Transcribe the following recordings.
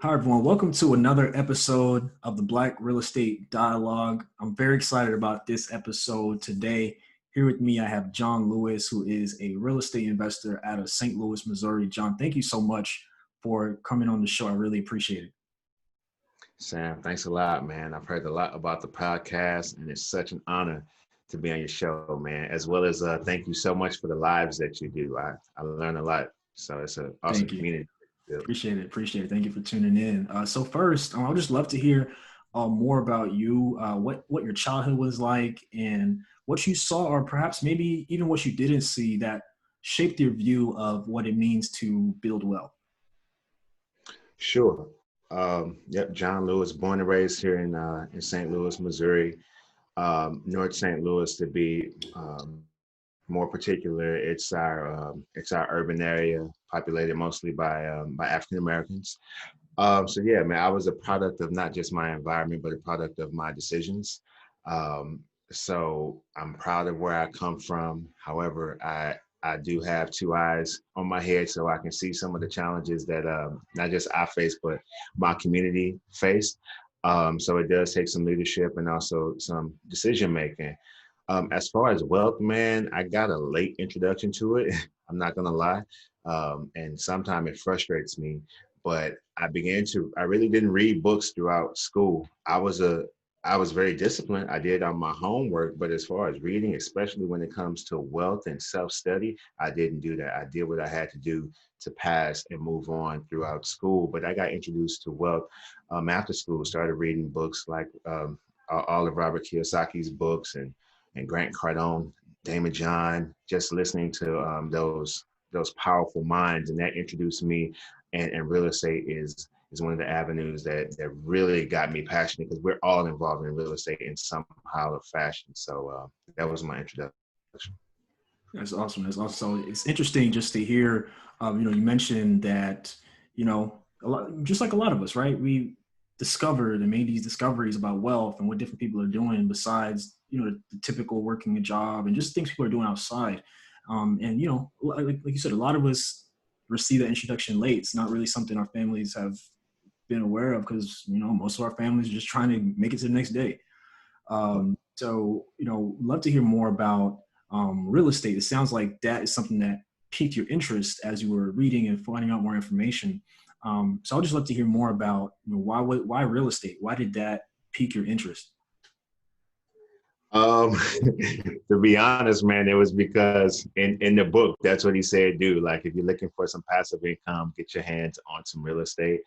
Hi, everyone. Welcome to another episode of the Black Real Estate Dialogue. I'm very excited about this episode today. Here with me, I have John Lewis, who is a real estate investor out of St. Louis, Missouri. John, thank you so much for coming on the show. I really appreciate it. Sam, thanks a lot, man. I've heard a lot about the podcast, and it's such an honor to be on your show, man. As well as thank you so much for the lives that you do. I learn a lot, so it's an awesome Thank you. community. Appreciate it. Appreciate it. Thank you for tuning in. So first, I'd just love to hear more about you, what your childhood was like, and what you saw, or perhaps maybe even what you didn't see that shaped your view of what it means to build wealth. Sure. Yep, John Lewis, born and raised here in St. Louis, Missouri, North St. Louis to be more particular. It's our urban area, populated mostly by African Americans. So yeah, man, I was a product of not just my environment, but a product of my decisions. Um, so I'm proud of where I come from. However, I do have two eyes on my head, so I can see some of the challenges that not just I face, but my community faced. So it does take some leadership and also some decision making. As far as wealth, man, I got a late introduction to it. I'm not gonna lie, and sometimes it frustrates me. But I really didn't read books throughout school. I was very disciplined. I did on my homework, but as far as reading, especially when it comes to wealth and self-study, I didn't do that. I did what I had to do to pass and move on throughout school. But I got introduced to wealth after school. Started reading books like all of Robert Kiyosaki's books and Grant Cardone, Damon John, just listening to those powerful minds, and that introduced me. And real estate is one of the avenues that really got me passionate because we're all involved in real estate in somehow or fashion. So that was my introduction. That's awesome. That's awesome. So it's interesting just to hear, you mentioned that, just like a lot of us, right? We discovered and made these discoveries about wealth and what different people are doing besides, the typical working a job and just things people are doing outside. And, like you said, a lot of us receive that introduction late. It's not really something our families have been aware of because, most of our families are just trying to make it to the next day. Love to hear more about real estate. It sounds like that is something that piqued your interest as you were reading and finding out more information. So I'd just love to hear more about why real estate? Why did that pique your interest? Um, to be honest, man, it was because in the book, that's what he said, do. Like, if you're looking for some passive income, get your hands on some real estate.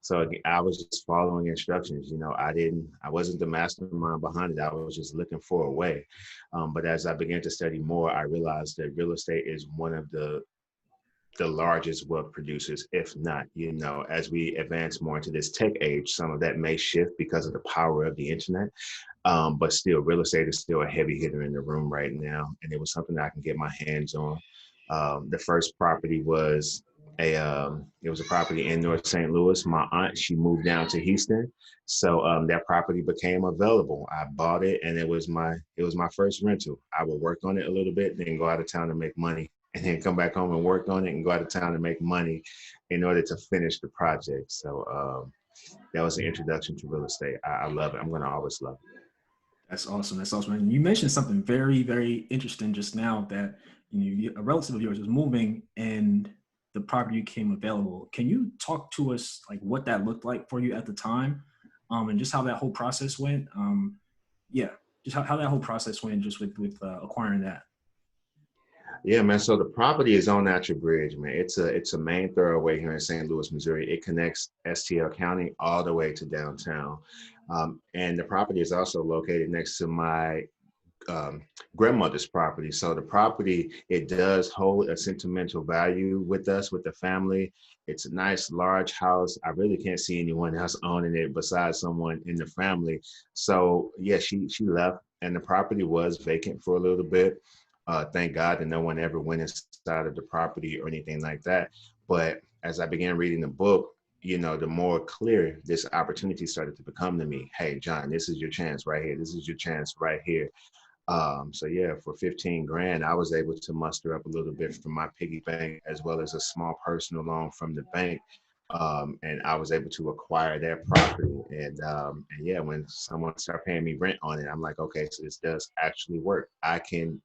So I was just following instructions. I wasn't the mastermind behind it. I was just looking for a way. But as I began to study more, I realized that real estate is one of the largest wealth producers, if not, as we advance more into this tech age, some of that may shift because of the power of the internet. But still, real estate is still a heavy hitter in the room right now. And it was something that I can get my hands on. The first property was it was a property in North St. Louis. My aunt, she moved down to Houston. So that property became available. I bought it and it was my first rental. I would work on it a little bit, then go out of town to make money, and then come back home and work on it and go out of town to make money in order to finish the project. So that was the introduction to real estate. I love it. I'm going to always love it. That's awesome. That's awesome. And you mentioned something very, very interesting just now that a relative of yours was moving and the property became available. Can you talk to us like what that looked like for you at the time, and just how that whole process went? Yeah, just how that whole process went, just with acquiring that. Yeah, man. So the property is on Natural Bridge, man. It's a main thoroughway here in St. Louis, Missouri. It connects STL County all the way to downtown. And the property is also located next to my um, grandmother's property. So the property, it does hold a sentimental value with us, with the family. It's a nice large house. I really can't see anyone else owning it besides someone in the family. So yeah, she left and the property was vacant for a little bit. Thank God that no one ever went inside of the property or anything like that. But as I began reading the book, the more clear this opportunity started to become to me. Hey, John, this is your chance right here. This is your chance right here. So yeah, for 15 grand, I was able to muster up a little bit from my piggy bank as well as a small personal loan from the bank. And I was able to acquire that property. And yeah, when someone started paying me rent on it, I'm like, okay, so this does actually work. I can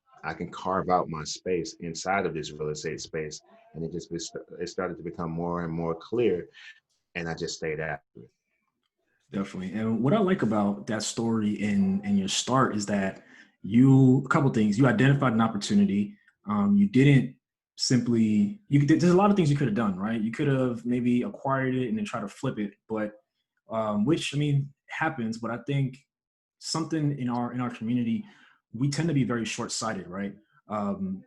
carve out my space inside of this real estate space, and it started to become more and more clear, and I just stayed after it. Definitely. And what I like about that story in your start is that a couple things, you identified an opportunity. You didn't simply, there's a lot of things you could have done, right? You could have maybe acquired it and then try to flip it, but which I mean happens, but I think something in our community, we tend to be very short-sighted, right?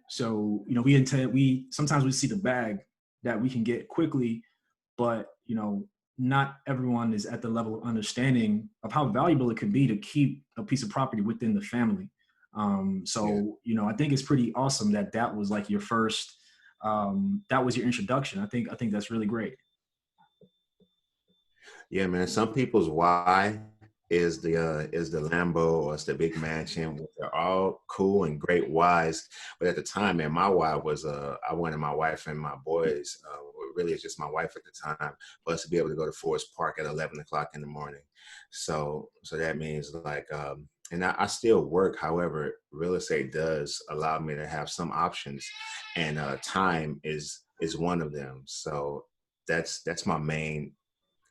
So, we sometimes we see the bag that we can get quickly, but not everyone is at the level of understanding of how valuable it could be to keep a piece of property within the family. Yeah. I think it's pretty awesome that that was like your first, that was your introduction. I think that's really great. Yeah, man. Some people's why is the Lambo or it's the big mansion. They're all cool and great whys, but at the time, man, my why was I wanted my wife and my boys. Well, really, it's just my wife at the time, for us to be able to go to Forest Park at 11 o'clock in the morning. So that means like. And I still work. However, real estate does allow me to have some options, and time is one of them. So that's my main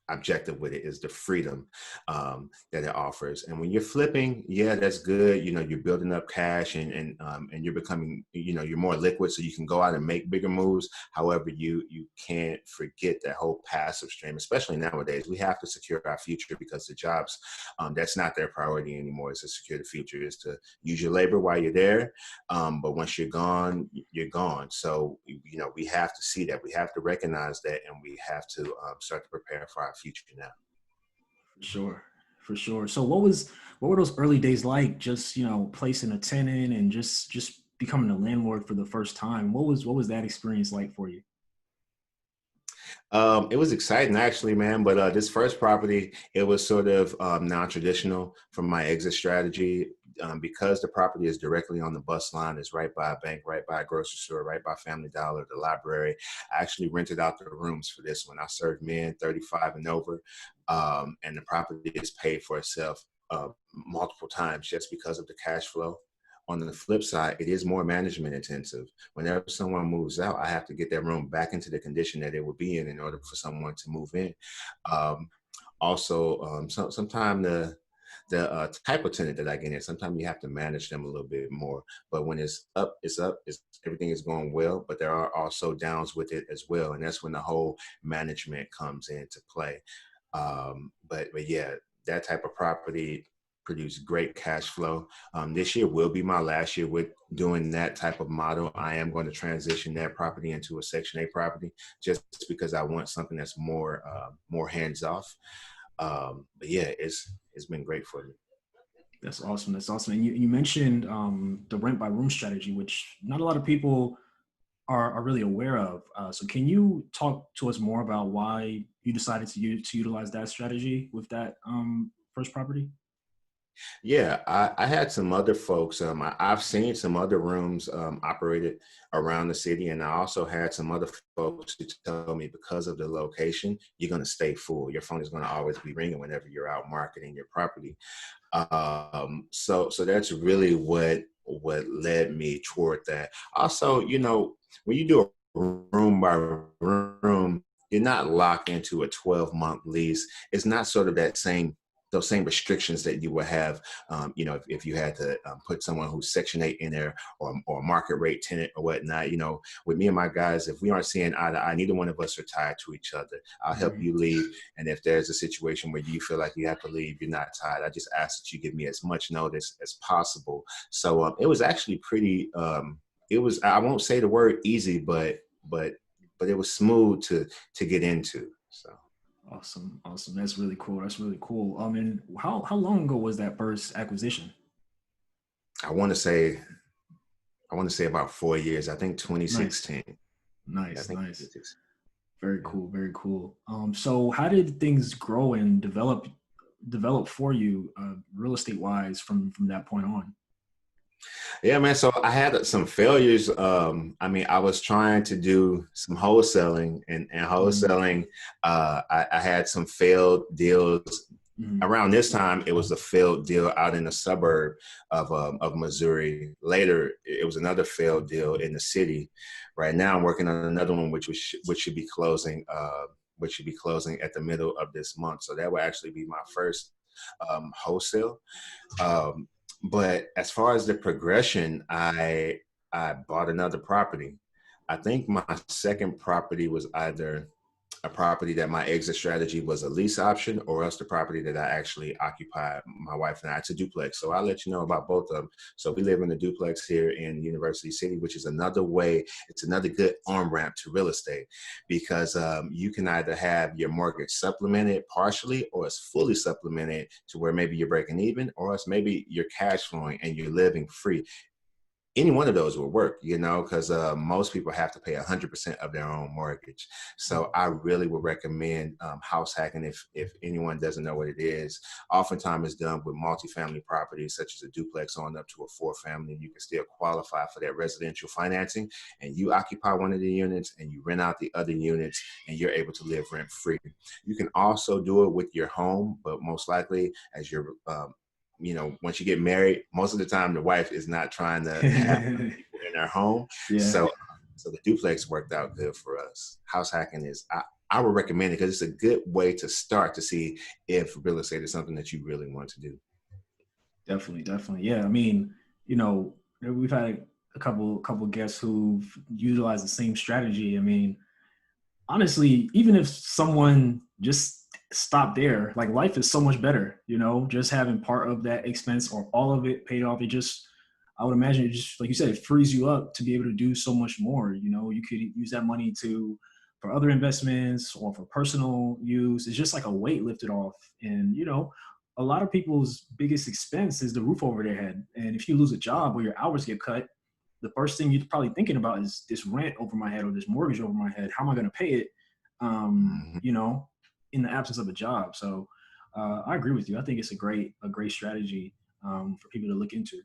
objective with it is the freedom that it offers. And when you're flipping, yeah, that's good. You're building up cash and you're becoming, you're more liquid, so you can go out and make bigger moves. However, you can't forget that whole passive stream, especially nowadays. We have to secure our future because the jobs, that's not their priority anymore. Is to secure the future, is to use your labor while you're there. But once you're gone, you're gone. So, we have to see that. We have to recognize that, and we have to start to prepare for our future now. For sure. For sure. So what were those early days like? Just, placing a tenant and just becoming a landlord for the first time. What was that experience like for you? It was exciting actually, man. But this first property, it was sort of non-traditional from my exit strategy. Because the property is directly on the bus line, it's right by a bank, right by a grocery store, right by Family Dollar, the library. I actually rented out the rooms for this one. I served men 35 and over, and the property is paid for itself multiple times just because of the cash flow. On the flip side, it is more management intensive. Whenever someone moves out, I have to get that room back into the condition that it would be in order for someone to move in. Um, Also, sometimes the type of tenant that I get in, sometimes you have to manage them a little bit more. But when it's up, it's up. Everything is going well, but there are also downs with it as well, and that's when the whole management comes into play. But yeah, that type of property produce great cash flow. This year will be my last year with doing that type of model. I am going to transition that property into a Section 8 property just because I want something that's more hands off. But yeah, it's been great for me. That's awesome. That's awesome. And you mentioned the rent by room strategy, which not a lot of people are really aware of. So can you talk to us more about why you decided to utilize that strategy with that first property? Yeah, I had some other folks. I've seen some other rooms operated around the city, and I also had some other folks who tell me because of the location, you're going to stay full. Your phone is going to always be ringing whenever you're out marketing your property. So that's really what led me toward that. Also, when you do a room by room, you're not locked into a 12-month lease. It's not sort of that same those same restrictions that you would have, if you had to put someone who's Section 8 in there or market rate tenant or whatnot. With me and my guys, if we aren't seeing eye to eye, neither one of us are tied to each other. I'll help Mhm. you leave. And if there's a situation where you feel like you have to leave, you're not tied. I just ask that you give me as much notice as possible. So it was actually pretty, I won't say the word easy, but it was smooth to get into. So. Awesome. Awesome. That's really cool. That's really cool. And how long ago was that first acquisition? I want to say about 4 years. I think Nice. 2016. Yeah, I Nice. think Nice. 2016. Very Yeah. cool. Very cool. So how did things grow and develop for you, real estate wise, from that point on? Yeah, man. So I had some failures. I mean, I was trying to do some wholesaling, and Mm, wholesaling. I had some failed deals. mm, Around this time, it was a failed deal out in the suburb of Missouri. Later, it was another failed deal in the city. Right now, I'm working on another one, which should be closing. Which should be closing at the middle of this month. So that will actually be my first wholesale. Um, but as far as the progression, I bought another property. I think my second property was either a property that my exit strategy was a lease option, or else the property that I actually occupied, my wife and I. It's a duplex. So I'll let you know about both of them. So we live in a duplex here in University City, which is another way, it's another good on ramp to real estate, because you can either have your mortgage supplemented partially, or it's fully supplemented to where maybe you're breaking even, or else maybe you're cash flowing and you're living free. Any one of those will work, because most people have to pay 100% of their own mortgage. So I really would recommend house hacking if anyone doesn't know what it is. Oftentimes it's done with multifamily properties, such as a duplex on up to a four family. You can still qualify for that residential financing, and you occupy one of the units and you rent out the other units, and you're able to live rent free. You can also do it with your home, but most likely as you're once you get married, most of the time the wife is not trying to have mm. people in their home. Yeah, So the duplex worked out good for us. House hacking I would recommend it because it's a good way to start to see if real estate is something that you really want to do. definitely, definitely. Yeah, I mean, you know, we've had a couple guests who've utilized the same strategy. I mean, honestly, even if someone just stopped there, like life is so much better, just having part of that expense or all of it paid off. It just, I would imagine it just, like you said, it frees you up to be able to do so much more. You could use that money for other investments or for personal use. It's just like a weight lifted off. And, a lot of people's biggest expense is the roof over their head. And if you lose a job or your hours get cut, the first thing you're probably thinking about is this rent over my head or this mortgage over my head. How am I going to pay it? Mhm. You know, in the absence of a job. So I agree with you. I think it's a great strategy for people to look into.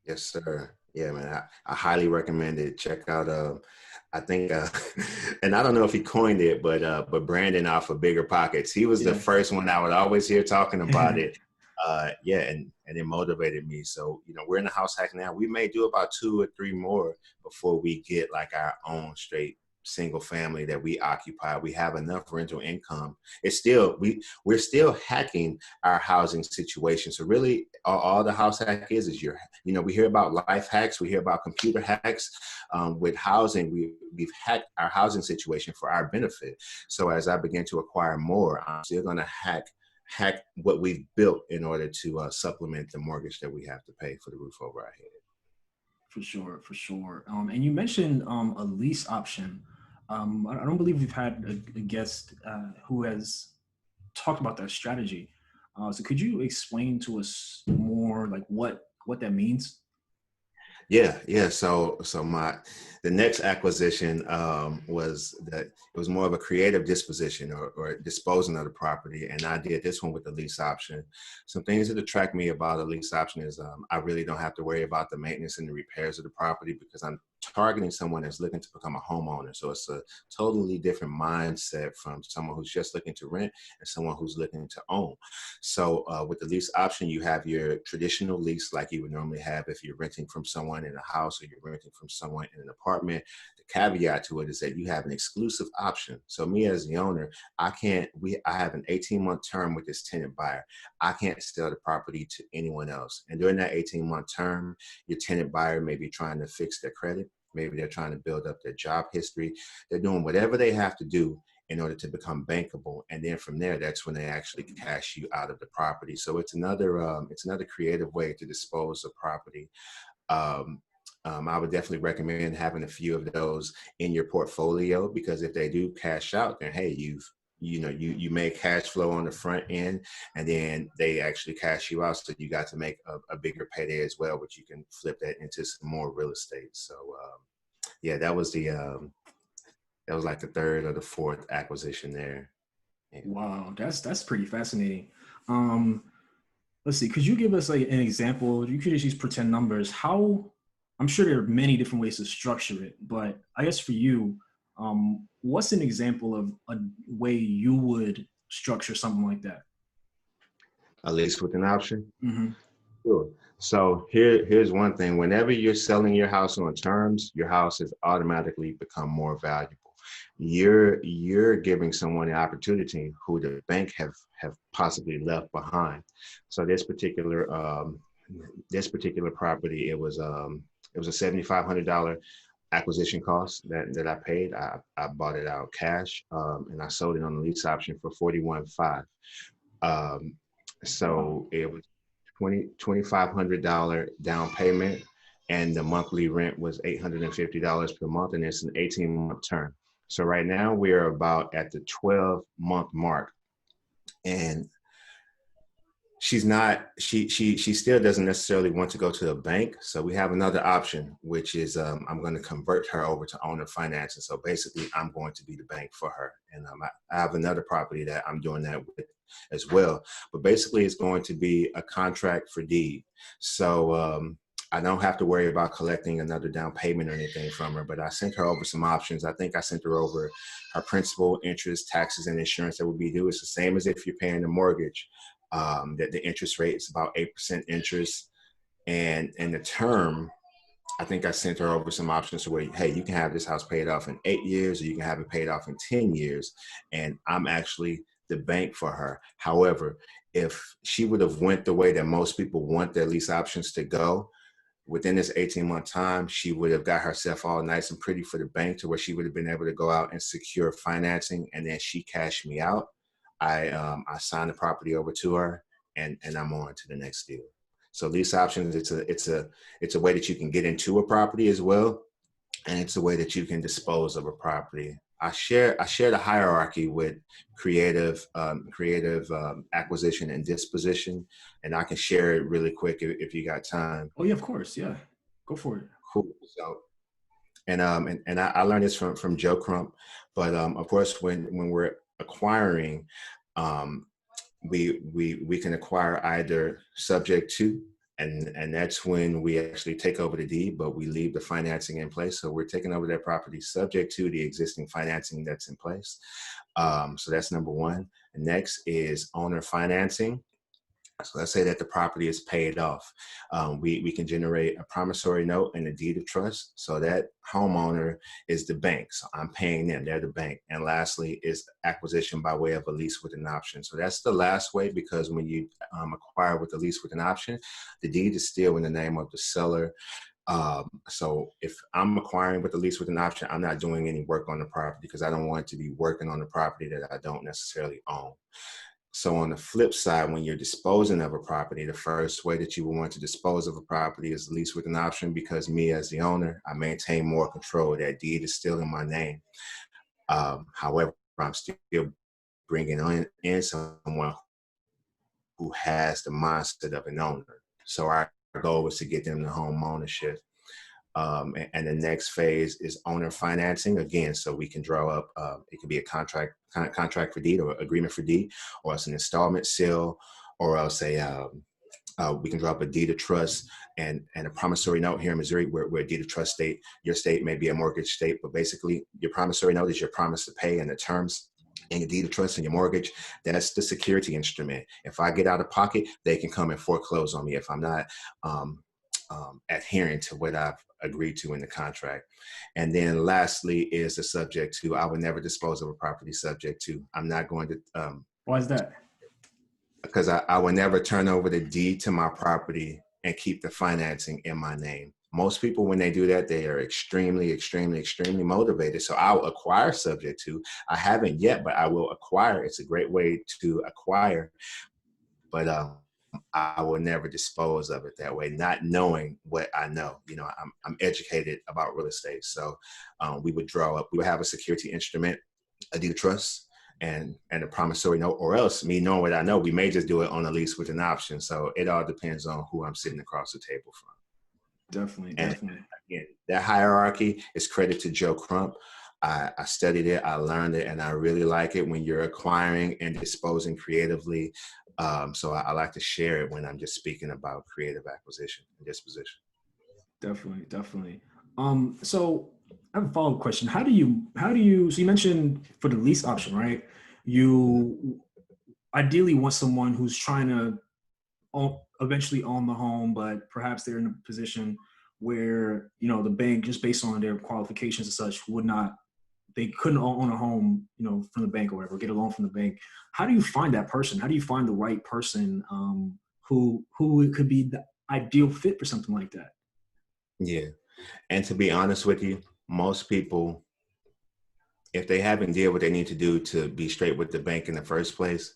Yes, sir. Yeah, man. I highly recommend it. Check out I think and I don't know if he coined it, but Brandon off of Bigger Pockets. He was the Yeah. first one I would always hear talking about it. Yeah, and it motivated me. So, we're in the house hack now. We may do about two or three more before we get like our own straight single family that we occupy. We have enough rental income. It's still we're still hacking our housing situation. So really all the house hack is we hear about life hacks, we hear about computer hacks. With housing, we've hacked our housing situation for our benefit. So as I begin to acquire more, I'm still going to hack what we've built in order to supplement the mortgage that we have to pay for the roof over our head. For sure, for sure. And you mentioned a lease option. I don't believe we've had a guest who has talked about that strategy. So could you explain to us more like what that means? Yeah, yeah. So the next acquisition was that it was more of a creative disposition or disposing of the property, and I did this one with the lease option. Some things that attract me about a lease option is I really don't have to worry about the maintenance and the repairs of the property because I'm targeting someone that's looking to become a homeowner. So it's a totally different mindset from someone who's just looking to rent and someone who's looking to own. So with the lease option, you have your traditional lease like you would normally have if you're renting from someone in a house or you're renting from someone in an apartment. The caveat to it is that you have an exclusive option. So me as the owner, I have an 18-month term with this tenant buyer. I can't sell the property to anyone else. And during that 18-month term, your tenant buyer may be trying to fix their credit. Maybe they're trying to build up their job history. They're doing whatever they have to do in order to become bankable, and then from there, that's when they actually cash you out of the property. So it's another creative way to dispose of property. Um, I would definitely recommend having a few of those in your portfolio because if they do cash out, then hey, you make cash flow on the front end, and then they actually cash you out, so you got to make a bigger payday as well, which you can flip that into some more real estate. So yeah, that was like the third or the fourth acquisition there. Yeah. Wow, that's pretty fascinating. Um, let's see, could you give us like an example? You could just use pretend numbers. How, I'm sure there are many different ways to structure it, but I guess for you, what's an example of a way you would structure something like that? A lease with an option? Mm-hmm. Sure. So here's one thing. Whenever you're selling your house on terms, your house has automatically become more valuable. You're giving someone the opportunity who the bank have possibly left behind. So this particular property, it was a $7,500 acquisition cost that I paid. I bought it out cash, and I sold it on the lease option for 41.5. Um, Wow. so it was $2,500 down payment, and the monthly rent was $850 per month, and it's an 18-month term. So right now we are about at the 12-month mark, and she still doesn't necessarily want to go to a bank. So we have another option, which is I'm going to convert her over to owner financing. So basically, I'm going to be the bank for her, and I have another property that I'm doing that with as well. But basically, it's going to be a contract for deed. So I don't have to worry about collecting another down payment or anything from her. But I sent her over some options. I think I sent her over her principal, interest, taxes, and insurance that would be due. It's the same as if you're paying a mortgage. That the interest rate is about 8% interest, and the term, I think I sent her over some options where, hey, you can have this house paid off in 8 years, or you can have it paid off in 10 years, and I'm actually the bank for her. However, if she would have went the way that most people want their lease options to go, within this 18-month time, she would have got herself all nice and pretty for the bank to where she would have been able to go out and secure financing, and then she cashed me out. I signed the property over to her, and I'm on to the next deal. So lease options, it's a way that you can get into a property as well, and it's a way that you can dispose of a property. I share the hierarchy with creative acquisition and disposition, and I can share it really quick if you got time. Oh yeah, of course. Yeah. Go for it. Cool. So and I learned this from Joe Crump, but of course when we're acquiring, um, we can acquire either subject to, and that's when we actually take over the deed, but we leave the financing in place. So we're taking over that property subject to the existing financing that's in place. So that's number one. And next is owner financing. So let's say that the property is paid off. We can generate a promissory note and a deed of trust. So that homeowner is the bank. So I'm paying them, they're the bank. And lastly is acquisition by way of a lease with an option. So that's the last way, because when you acquire with a lease with an option, the deed is still in the name of the seller. So if I'm acquiring with a lease with an option, I'm not doing any work on the property because I don't want to be working on the property that I don't necessarily own. So on the flip side, when you're disposing of a property, the first way that you will want to dispose of a property is lease with an option, because me as the owner, I maintain more control. That deed is still in my name. However, I'm still bringing in someone who has the mindset of an owner. So our goal is to get them to home ownership. And the next phase is owner financing again. So we can draw up, it can be a contract for deed or agreement for deed, or it's an installment sale, or else we can draw up a deed of trust and a promissory note. Here in Missouri, we're a deed of trust state. Your state may be a mortgage state, but basically your promissory note is your promise to pay and the terms. And your deed of trust and your mortgage, that's the security instrument. If I get out of pocket, they can come and foreclose on me if I'm not adhering to what I've agreed to in the contract. And then lastly is the subject to. I would never dispose of a property subject to. I'm not going to, Why is that? because I will never turn over the deed to my property and keep the financing in my name. Most people, when they do that, they are extremely, extremely, extremely motivated. So I'll acquire subject to. I haven't yet, but I will acquire. It's a great way to acquire, but I will never dispose of it that way, not knowing what I know. You know, I'm educated about real estate. So we would draw up, we would have a security instrument, a deed of trust, and a promissory note, or else me knowing what I know, we may just do it on a lease with an option. So it all depends on who I'm sitting across the table from. Definitely, And definitely. again, that hierarchy is credit to Joe Crump. I studied it, I learned it, and I really like it when you're acquiring and disposing creatively. So I like to share it when I'm just speaking about creative acquisition and disposition. Definitely, definitely. So I have a follow-up question. So you mentioned for the lease option, right? You ideally want someone who's trying to eventually own the home, but perhaps they're in a position where, the bank, just based on their qualifications and such, they couldn't own a home, from the bank or whatever, get a loan from the bank. How do you find that person? How do you find the right person, who could be the ideal fit for something like that? Yeah. And to be honest with you, most people, if they haven't did what they need to do to be straight with the bank in the first place,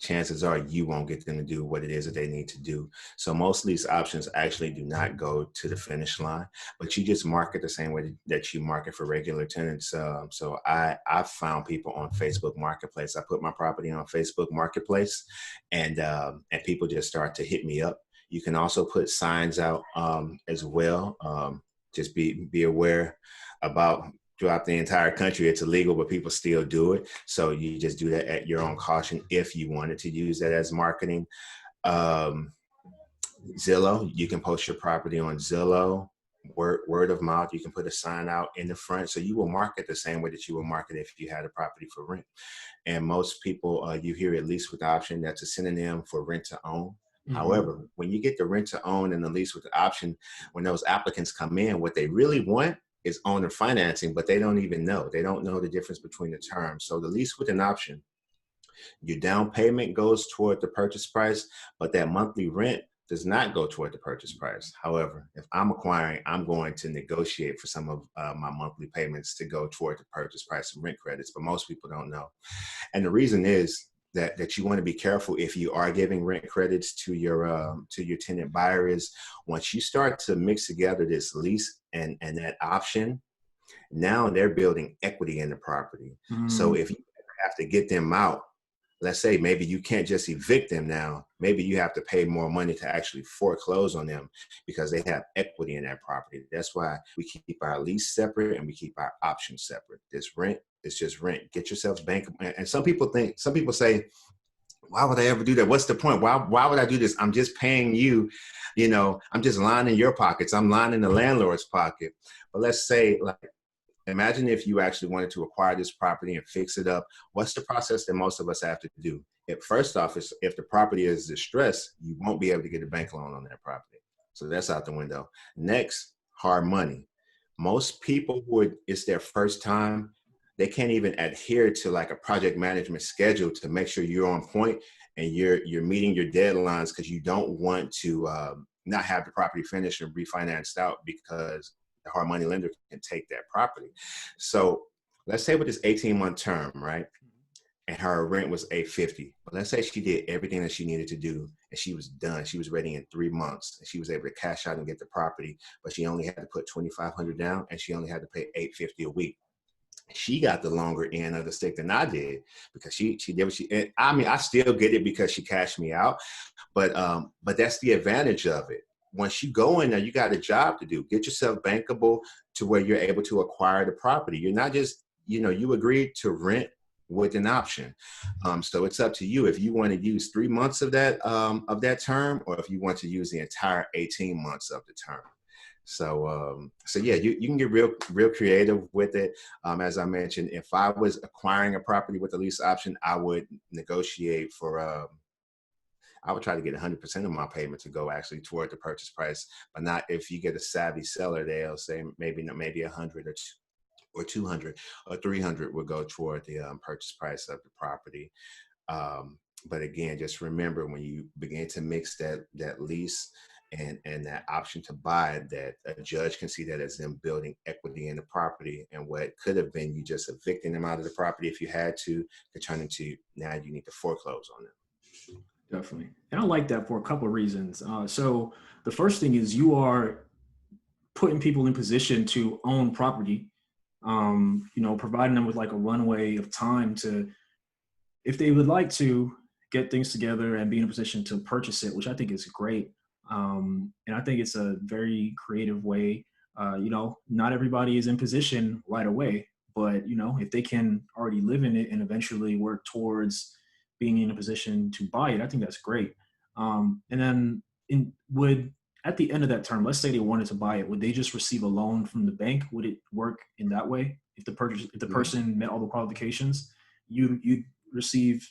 chances are you won't get them to do what it is that they need to do. So most of these options actually do not go to the finish line, but you just market the same way that you market for regular tenants. So I found people on Facebook Marketplace. I put my property on Facebook Marketplace, and people just start to hit me up. You can also put signs out as well. Just be aware about throughout the entire country, it's illegal, but people still do it. So you just do that at your own caution if you wanted to use that as marketing. Um, Zillow, you can post your property on Zillow. Word of mouth, you can put a sign out in the front. So you will market the same way that you will market if you had a property for rent. And most people, you hear at least with the option, that's a synonym for rent to own. Mm-hmm. However, when you get the rent to own and the lease with the option, when those applicants come in, what they really want is owner financing, but they don't even know. They don't know the difference between the terms. So the lease with an option, your down payment goes toward the purchase price, but that monthly rent does not go toward the purchase price. However, if I'm acquiring, I'm going to negotiate for some of my monthly payments to go toward the purchase price and rent credits, but most people don't know. And the reason is that you want to be careful if you are giving rent credits to your tenant buyer is once you start to mix together this lease and that option, now they're building equity in the property. So Mm, if you have to get them out, let's say maybe you can't just evict them now, maybe you have to pay more money to actually foreclose on them because they have equity in that property. That's why we keep our lease separate and we keep our options separate. This rent is just rent. Get yourself bank. And some people say, why would I ever do that? What's the point? Why would I do this? I'm just paying you, I'm just lining your pockets. I'm lining the landlord's pocket. But let's say, like, imagine if you actually wanted to acquire this property and fix it up. What's the process that most of us have to do? First off, if the property is distressed, you won't be able to get a bank loan on that property. So that's out the window. Next, hard money. Most people it's their first time, they can't even adhere to like a project management schedule to make sure you're on point and you're meeting your deadlines because you don't want to not have the property finished and refinanced out because the hard money lender can take that property. So let's say with this 18-month term, right? And her rent was 850. But let's say she did everything that she needed to do and she was done. She was ready in 3 months and she was able to cash out and get the property, but she only had to put 2,500 down and she only had to pay 850 a week. She got the longer end of the stick than I did because she did what she. And I mean, I still get it because she cashed me out, but that's the advantage of it. Once you go in there, you got a job to do. Get yourself bankable to where you're able to acquire the property. You're not just, you agreed to rent with an option. So it's up to you if you want to use 3 months of that term, or if you want to use the entire 18 months of the term. So yeah, you can get real creative with it. As I mentioned, if I was acquiring a property with a lease option, I would negotiate for. I would try to get 100% of my payment to go actually toward the purchase price, but not if you get a savvy seller. They'll say maybe 100 or 200 or 300 would go toward the purchase price of the property. But again, just remember when you begin to mix that lease and that option to buy, that a judge can see that as them building equity in the property, and what could have been you just evicting them out of the property if you had to could turn into now you need to foreclose on them. definitely. And I like that for a couple of reasons. So the first thing is you are putting people in position to own property, providing them with like a runway of time to, if they would like to, get things together and be in a position to purchase it, which I think is great. And I think it's a very creative way. Not everybody is in position right away, but if they can already live in it and eventually work towards being in a position to buy it. I think that's great. And then would at the end of that term, let's say they wanted to buy it, would they just receive a loan from the bank? Would it work in that way? If the person met all the qualifications, you receive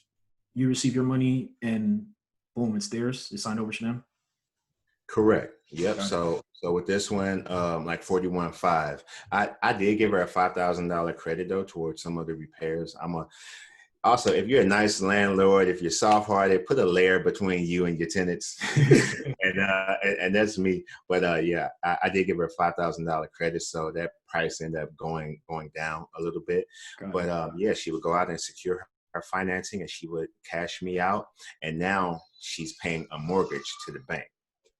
you receive your money and boom, it's theirs. It's signed over to them. Correct. Yep. Got it. So with this one, like 41.5, I did give her a $5,000 credit though towards some of the repairs. Also, if you're a nice landlord, if you're soft-hearted, put a layer between you and your tenants, and that's me. But yeah, I did give her a $5,000 credit, so that price ended up going down a little bit. Got it. But yeah, she would go out and secure her financing, and she would cash me out, and now she's paying a mortgage to the bank.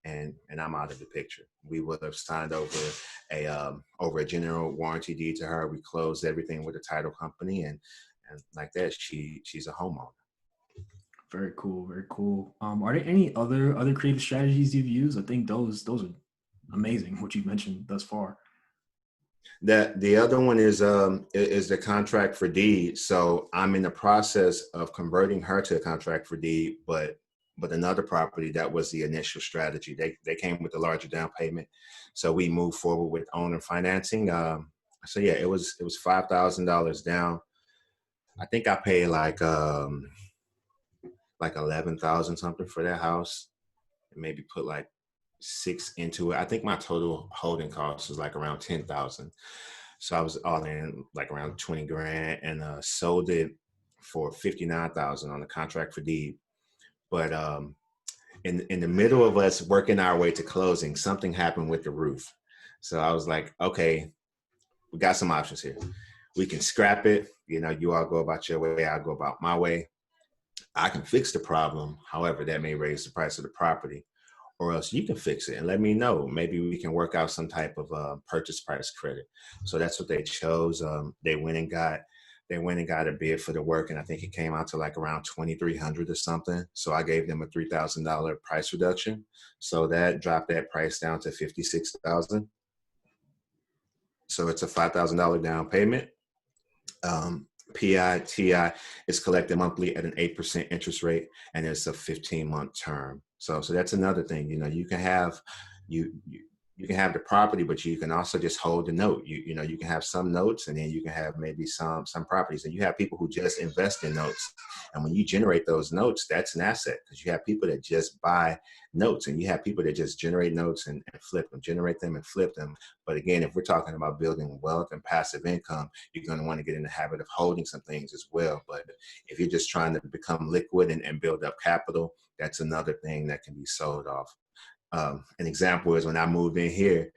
And I'm out of the picture. We would have signed over a general warranty deed to her. We closed everything with the title company, and like that, she's a homeowner. Very cool. Very cool. Are there any other creative strategies you've used? I think those are amazing. What you've mentioned thus far. The other one is the contract for deed. So I'm in the process of converting her to a contract for deed, but another property, that was the initial strategy. They came with a larger down payment, so we moved forward with owner financing. So yeah, it was $5,000 down. I think I paid like 11,000 something for that house, and maybe put like 6 into it. I think my total holding cost was like around 10,000. So I was all in like around 20 grand, and sold it for 59,000 on the contract for deed. But in the middle of us working our way to closing, something happened with the roof. So I was like, okay, we got some options here. We can scrap it. You all go about your way, I'll go about my way. I can fix the problem. However, that may raise the price of the property, or else you can fix it and let me know. Maybe we can work out some type of purchase price credit. So that's what they chose. They went and got a bid for the work, and I think it came out to like around 2,300 or something. So I gave them a $3,000 price reduction. So that dropped that price down to 56,000. So it's a $5,000 down payment. PITI is collected monthly at an 8% interest rate, and it's a 15-month term. So that's another thing. You can have you can have the property, but you can also just hold the note. You can have some notes, and then you can have maybe some properties. And you have people who just invest in notes. And when you generate those notes, that's an asset, because you have people that just buy notes, and you have people that just generate notes and flip them, generate them and flip them. But again, if we're talking about building wealth and passive income, you're going to want to get in the habit of holding some things as well. But if you're just trying to become liquid and build up capital, that's another thing that can be sold off. An example is when I moved in here,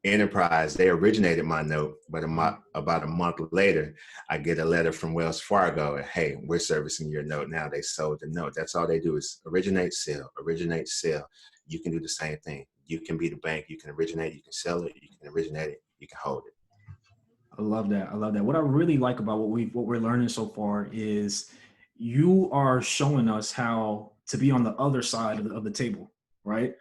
Enterprise, they originated my note, but about a month later, I get a letter from Wells Fargo. Hey, we're servicing your note now. They sold the note. That's all they do is originate, sell, originate, sell. You can do the same thing. You can be the bank. You can originate, you can sell it, you can originate it, you can hold it. I love that. I love that. What I really like about what we're learning so far is you are showing us how to be on the other side of the table, right?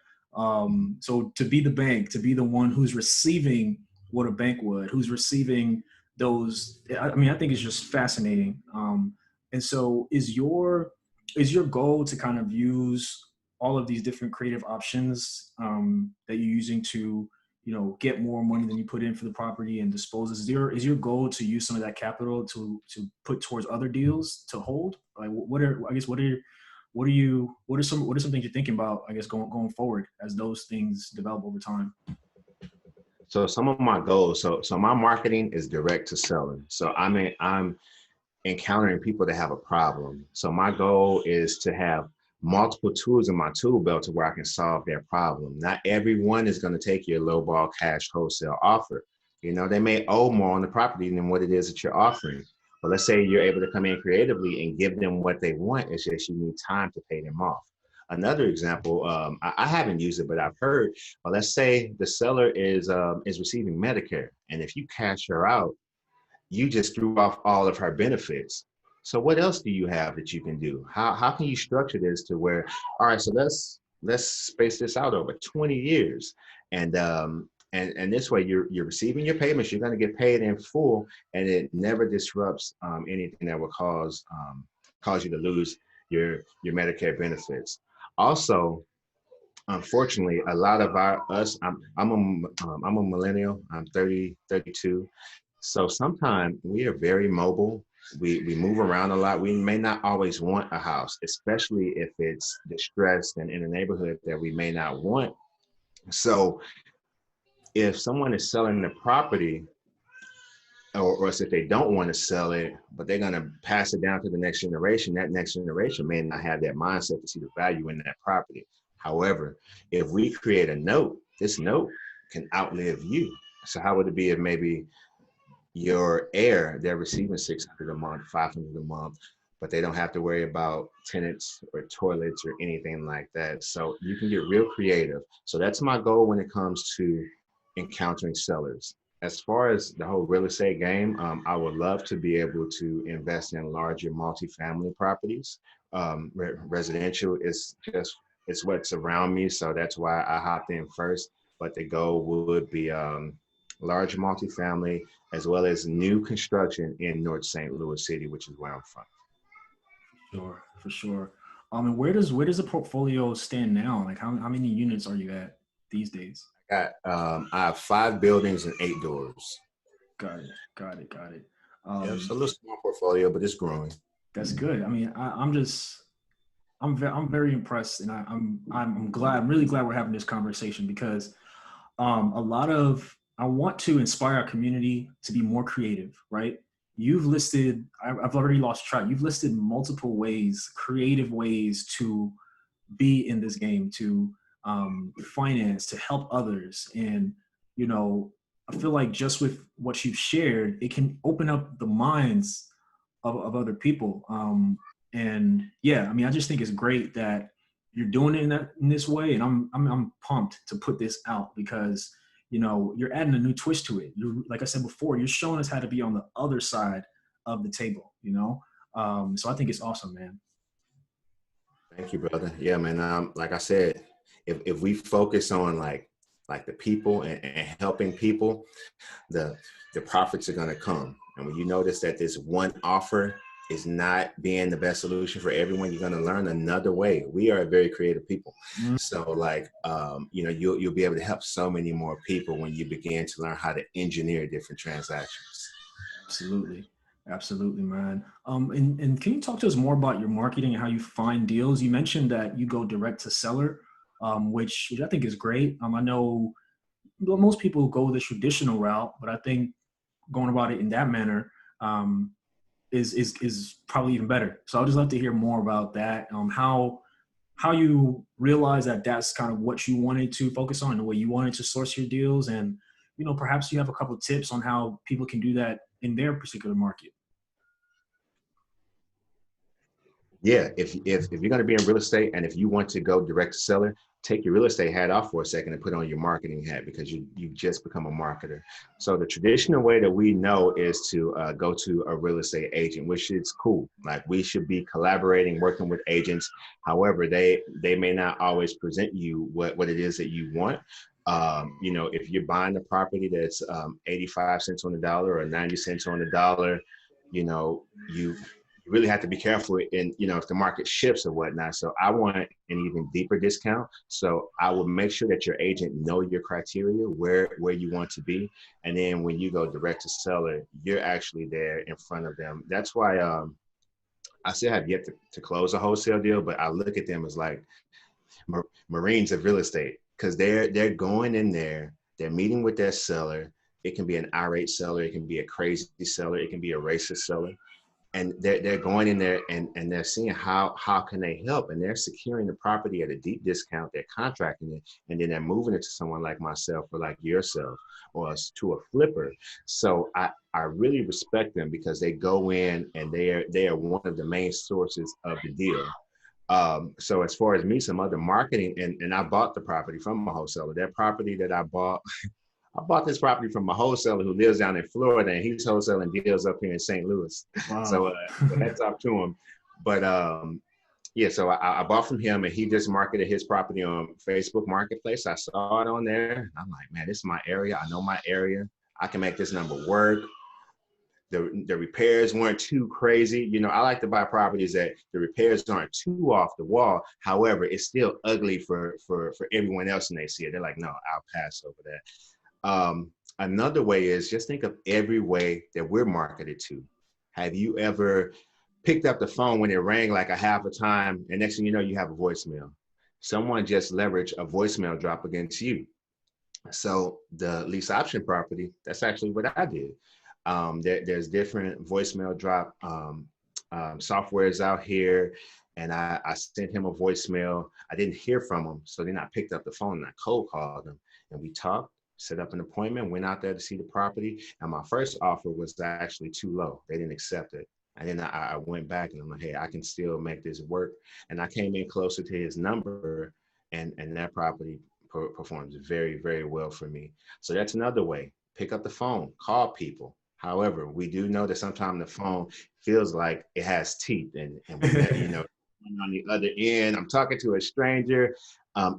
So to be the bank, to be the one who's receiving what a bank would, who's receiving those. I mean, I think it's just fascinating. And so is your goal to kind of use all of these different creative options that you're using to get more money than you put in for the property and dispose? Is your goal to use some of that capital to put towards other deals to hold? Like what are some things you're thinking about, I guess, going forward as those things develop over time? So some of my goals, so my marketing is direct to selling. So I'm encountering people that have a problem. So my goal is to have multiple tools in my tool belt to where I can solve their problem. Not everyone is going to take your lowball cash wholesale offer. They may owe more on the property than what it is that you're offering. But let's say you're able to come in creatively and give them what they want. It's just you need time to pay them off. Another example, I haven't used it, but I've heard, let's say the seller is receiving Medicare. And if you cash her out, you just threw off all of her benefits. So what else do you have that you can do? How can you structure this to where, all right, so let's space this out over 20 years. And this way you're receiving your payments, you're going to get paid in full, and it never disrupts anything that would cause cause you to lose your Medicare benefits. Also, unfortunately, a lot of I'm a millennial. I'm 32. So sometimes we are very mobile. We move around a lot. We may not always want a house, especially if it's distressed and in a neighborhood that we may not want. So if someone is selling the property, or if they don't want to sell it, but they're going to pass it down to the next generation, that next generation may not have that mindset to see the value in that property. However, if we create a note, this note can outlive you. So how would it be if maybe your heir, they're receiving 600 a month, 500 a month, but they don't have to worry about tenants or toilets or anything like that. So you can get real creative. So that's my goal when it comes to encountering sellers. As far as the whole real estate game, I would love to be able to invest in larger multifamily properties. Residential is just, it's what's around me. So that's why I hopped in first. But the goal would be large multifamily, as well as new construction in North St. Louis City, which is where I'm from. Sure, for sure. And where does the portfolio stand now? Like how many units are you at these days? I have 5 buildings and 8 doors. Got it, got it, got it. Yeah, it's a Um, little small portfolio, but it's growing. that's good. I mean, I'm very impressed, and I'm glad. I'm really glad we're having this conversation because a lot of I want to inspire our community to be more creative, right? You've listed, I've already lost track. You've listed multiple ways, creative ways to be in this game, to finance, to help others. And, you know, I feel like just with what you've shared, it can open up the minds of other people. And yeah, I mean, I just think it's great that you're doing it in this way. And I'm pumped to put this out because, you know, you're adding a new twist to it. You're, like I said before, you're showing us how to be on the other side of the table, you know? So I think it's awesome, man. Thank you, brother. Yeah, man. Like I said, if we focus on like the people and helping people, the the profits are gonna come. And when you notice that this one offer is not being the best solution for everyone, you're gonna learn another way. We are very creative people, Mm, so like you'll be able to help so many more people when you begin to learn how to engineer different transactions. absolutely. Absolutely, man. And can you talk to us more about your marketing and how you find deals? You mentioned that you go direct to seller, which I think is great. I know well, most people go the traditional route, but I think going about it in that manner um, is probably even better. So I'd just love to hear more about that. How you realize that that's kind of what you wanted to focus on, the way you wanted to source your deals, and you know perhaps you have a couple of tips on how people can do that in their particular market. Yeah, if you're going to be in real estate and if you want to go direct to seller, take your real estate hat off for a second and put on your marketing hat because you just become a marketer. So the traditional way that we know is to go to a real estate agent, which is cool. Like we should be collaborating, working with agents. However, they may not always present you what it is that you want. If you're buying a property that's 85 cents on the dollar or 90 cents on the dollar, you really have to be careful in, if the market shifts or whatnot. So I want an even deeper discount. So I will make sure that your agent know your criteria, where you want to be. And then when you go direct to seller, you're actually there in front of them. That's why I still have yet to close a wholesale deal, but I look at them as like Marines of real estate, because they're going in there, they're meeting with their seller. It can be an irate seller, it can be a crazy seller, it can be a racist seller, and they're going in there and they're seeing how can they help, and they're securing the property at a deep discount. They're contracting it, and then they're moving it to someone like myself or like yourself or to a flipper. So I really respect them because they go in and they are one of the main sources of the deal. So as far as me, some other marketing, and I bought the property from a wholesaler. That property that I bought this property from a wholesaler who lives down in Florida, and he's wholesaling deals up here in St. Louis. So, Wow. hats off to him. But yeah, so I bought from him, and he just marketed his property on Facebook Marketplace. I saw it on there. I'm like, man, this is my area. I know my area. I can make this number work. the repairs weren't too crazy. You know, I like to buy properties that the repairs aren't too off the wall. However, it's still ugly for everyone else, and they see it. They're like, no, I'll pass over that. Another way is just think of every way that we're marketed to. Have you ever picked up the phone when it rang like a half a time, and next thing you know, you have a voicemail? Someone just leveraged a voicemail drop against you. So the lease option property, that's actually what I did. There's different voicemail drop softwares out here, and I sent him a voicemail. I didn't hear from him, so then I picked up the phone and I cold called him, and we talked, set up an appointment, went out there to see the property, and my first offer was actually too low. They didn't accept it. And then I went back and I'm like, hey, I can still make this work. And I came in closer to his number, and that property performs very, very well for me. So that's another way. Pick up the phone, call people. However, we do know that sometimes the phone feels like it has teeth, and we never, you know, on the other end, I'm talking to a stranger.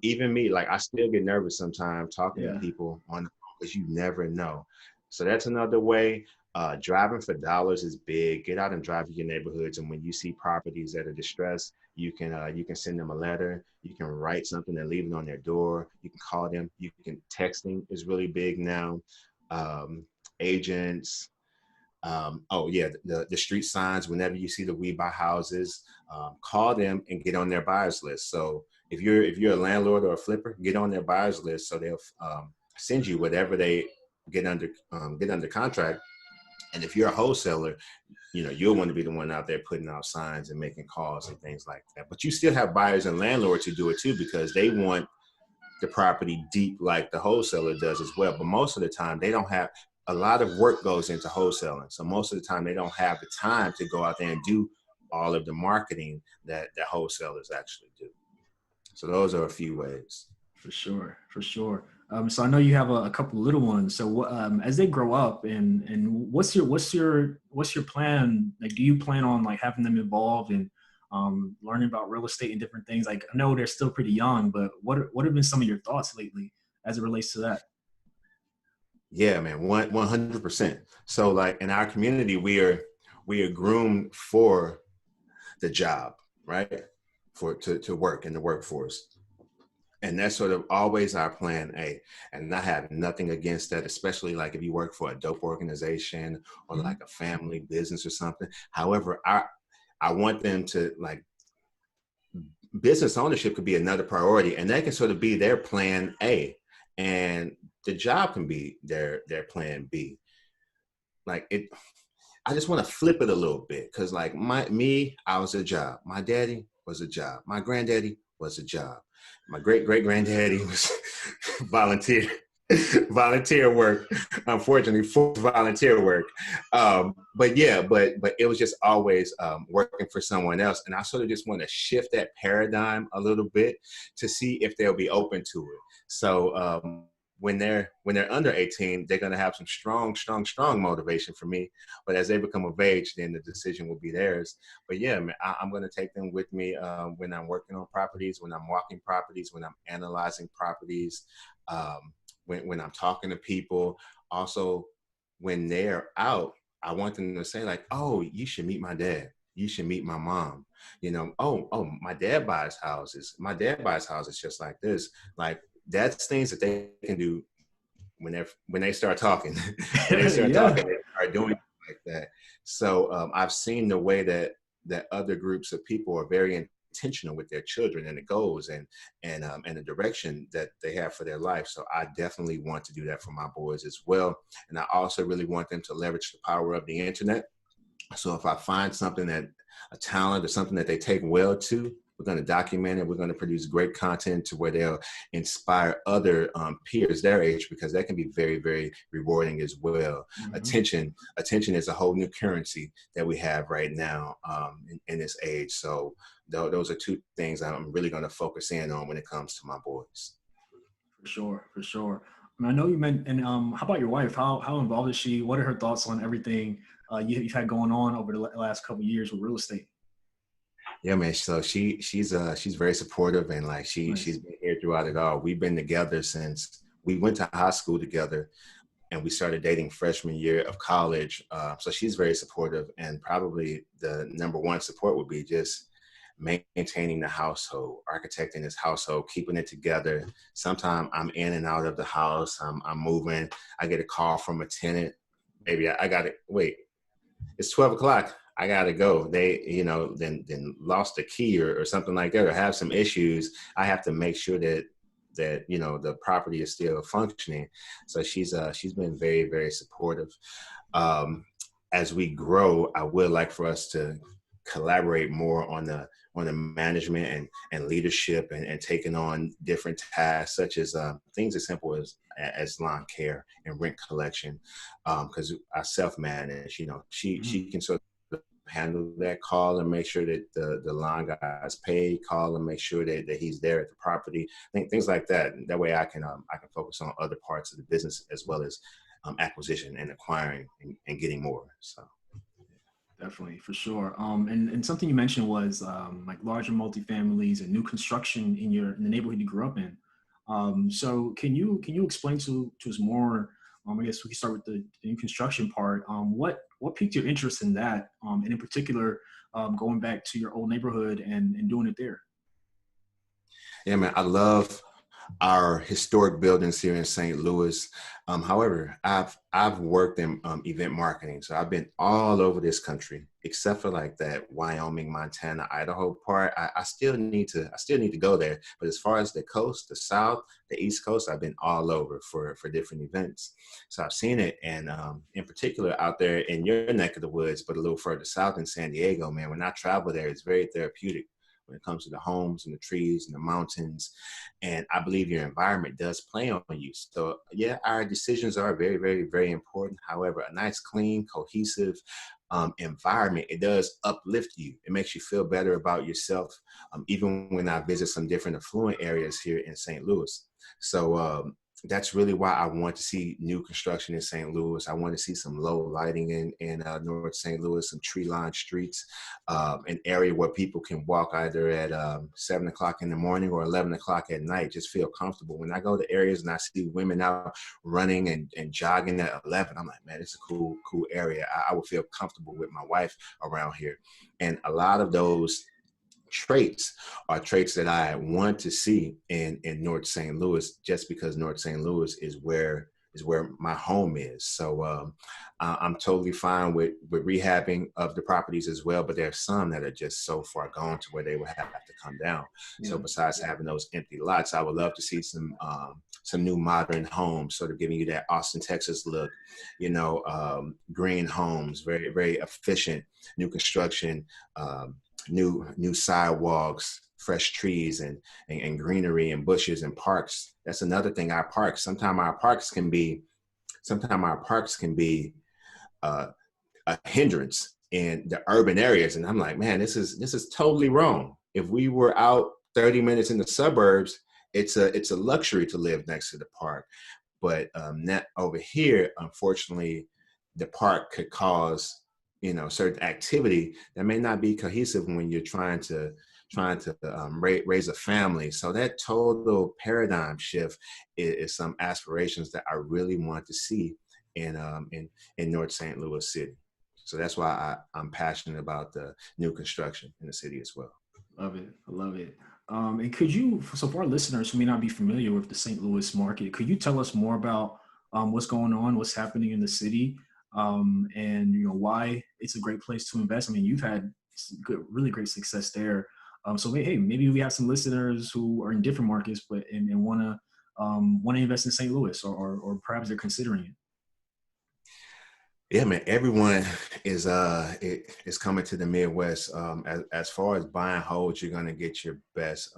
Even me, like I still get nervous sometimes talking to Yeah. people on the phone because you never know. So that's another way. Driving for dollars is big. Get out and drive in your neighborhoods, and when you see properties that are distressed, you can send them a letter. You can write something and leave it on their door. You can call them. You can texting is really big now. Agents. Oh yeah, the street signs. Whenever you see the We Buy Houses, call them and get on their buyers list. So if you're a landlord or a flipper, get on their buyers list so they'll send you whatever they get under contract. And if you're a wholesaler, you know, you'll want to be the one out there putting out signs and making calls and things like that. But you still have buyers and landlords who do it too, because they want the property deep like the wholesaler does as well. But most of the time, they don't have a lot of work goes into wholesaling. So most of the time, they don't have the time to go out there and do all of the marketing that wholesalers actually do. So those are a few ways. For sure, for sure. So I know you have a couple of little ones. So as they grow up, and what's your plan? Like, do you plan on like having them involved in learning about real estate and different things? Like, I know they're still pretty young, but what have been some of your thoughts lately as it relates to that? Yeah, man, 100%. So like in our community, we are groomed for the job, right? To work in the workforce. And that's sort of always our plan A. And I have nothing against that, especially like if you work for a dope organization or Mhm. like a family business or something. However, I want them to like business ownership could be another priority, and that can sort of be their plan A. And the job can be their plan B. Like it, I just want to flip it a little bit because like I was a job. My daddy was a job. My granddaddy was a job. My great granddaddy was volunteer volunteer work. Unfortunately, forced volunteer work. But yeah, but it was just always working for someone else, and I sort of just want to shift that paradigm a little bit to see if they'll be open to it. So when they're under 18, they're going to have some strong motivation for me. But as they become of age, then the decision will be theirs. But yeah, man, I'm going to take them with me when I'm working on properties, when I'm walking properties, when I'm analyzing properties, when I'm talking to people. Also, when they're out, I want them to say like, "Oh, you should meet my dad. You should meet my mom. You know, oh, my dad buys houses. My dad buys houses just like this. Like that's things that they can do when they start talking. When they start Yeah, talking, they start doing like that. So I've seen the way that other groups of people are very intentional with their children and the goals and the direction that they have for their life. So I definitely want to do that for my boys as well. And I also really want them to leverage the power of the internet. So if I find something that a talent or something that they take well to, we're going to document it. We're going to produce great content to where they'll inspire other peers their age, because that can be very, very rewarding as well. hmm Attention is a whole new currency that we have right now in this age. So those are two things I'm really going to focus in on when it comes to my boys. for sure, for sure. I know you meant, and how about your wife? How involved is she? What are her thoughts on everything you've had going on over the last couple of years with real estate? Yeah, man. So she's very supportive, and like she's Nice. been here throughout it all. We've been together since we went to high school together. and we started dating freshman year of college. So she's very supportive, and probably the number one support would be just maintaining the household, architecting this household, keeping it together. Sometimes I'm in and out of the house. I'm moving. I get a call from a tenant. Maybe I got to wait. It's 12 o'clock. I got to go. They, then lost a key or something like that, or have some issues. I have to make sure that the property is still functioning. So she's been very, very supportive. As we grow, I would like for us to collaborate more on the management and leadership, and taking on different tasks, such as things as simple as lawn care and rent collection, because I self-manage. She can sort of handle that call and make sure that the lawn guy is paid, call and make sure that he's there at the property, things like that. That way I can focus on other parts of the business, as well as acquisition and acquiring and getting more. So Definitely, for sure. And something you mentioned was like larger multifamilies and new construction in the neighborhood you grew up in. So can you explain to us more? I guess we can start with the new construction part. What piqued your interest in that? And in particular, going back to your old neighborhood and doing it there. yeah, man, I love our historic buildings here in St. Louis. However, I've worked in event marketing, so I've been all over this country, except for like that Wyoming, Montana, Idaho part. I still need to go there. But as far as the coast, the South, the East Coast, I've been all over for different events. So I've seen it, and in particular out there in your neck of the woods, but a little further south in San Diego, man. When I travel there, it's very therapeutic when it comes to the homes and the trees and the mountains. And I believe your environment does play on you. So yeah, our decisions are very, very, very important. However, a nice, clean, cohesive environment, it does uplift you. It makes you feel better about yourself. Even when I visit some different affluent areas here in St. Louis. So that's really why I want to see new construction in St. Louis. I want to see some low lighting in North St. Louis, some tree-lined streets, an area where people can walk either at 7 o'clock in the morning or 11 o'clock at night, just feel comfortable. When I go to areas and I see women out running and jogging at 11, I'm like, man, it's a cool area. I would feel comfortable with my wife around here. And a lot of those traits are traits that I want to see in North St. Louis, just because North St. Louis is where my home is. So I'm totally fine with rehabbing of the properties as well, but there's some that are just so far gone to where they would have to come down. Yeah. So besides having those empty lots, I would love to see some new modern homes, sort of giving you that Austin, Texas look, green homes, very, very efficient, new construction, new sidewalks, fresh trees, and greenery and bushes and parks. That's another thing. Sometimes our parks can be a hindrance in the urban areas. And I'm like, man, this is totally wrong. If we were out 30 minutes in the suburbs, it's a luxury to live next to the park. But not over here, unfortunately, the park could cause certain activity that may not be cohesive when you're trying to raise a family. So that total paradigm shift is some aspirations that I really want to see in North St. Louis City. So that's why I'm passionate about the new construction in the city as well. Love it. I love it. And could you, so for our listeners who may not be familiar with the St. Louis market, could you tell us more about what's going on, what's happening in the city, and why it's a great place to invest? I mean, you've had really great success there. So hey, maybe we have some listeners who are in different markets, but and want to invest in St. Louis, or perhaps they're considering it. Yeah, man. Everyone is coming to the Midwest. As far as buy and hold, you're gonna get your best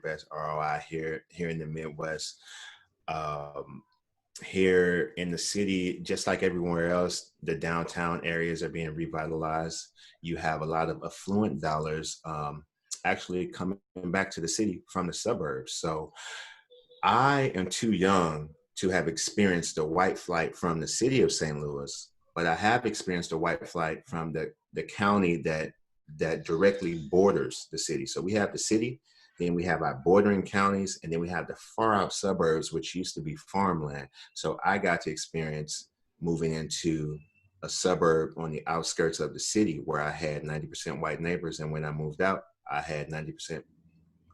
best ROI here in the Midwest. Here in the city, just like everywhere else, the downtown areas are being revitalized. You have a lot of affluent dollars actually coming back to the city from the suburbs. So I am too young to have experienced the white flight from the city of St. Louis, but I have experienced the white flight from the county that directly borders the city. So we have the city, then we have our bordering counties, and then we have the far out suburbs, which used to be farmland. So I got to experience moving into a suburb on the outskirts of the city where I had 90% white neighbors. And when I moved out, I had 90%,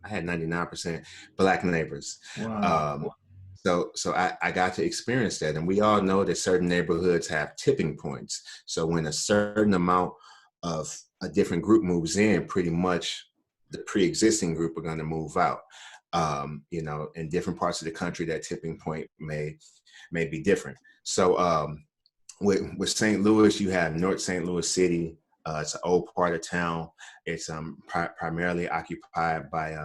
I had 99% black neighbors. Wow. Um, so I got to experience that. And we all know that certain neighborhoods have tipping points. So when a certain amount of a different group moves in, pretty much the pre-existing group are going to move out. In different parts of the country, that tipping point may be different. So with St. Louis, you have North St. Louis City. It's an old part of town. It's primarily occupied by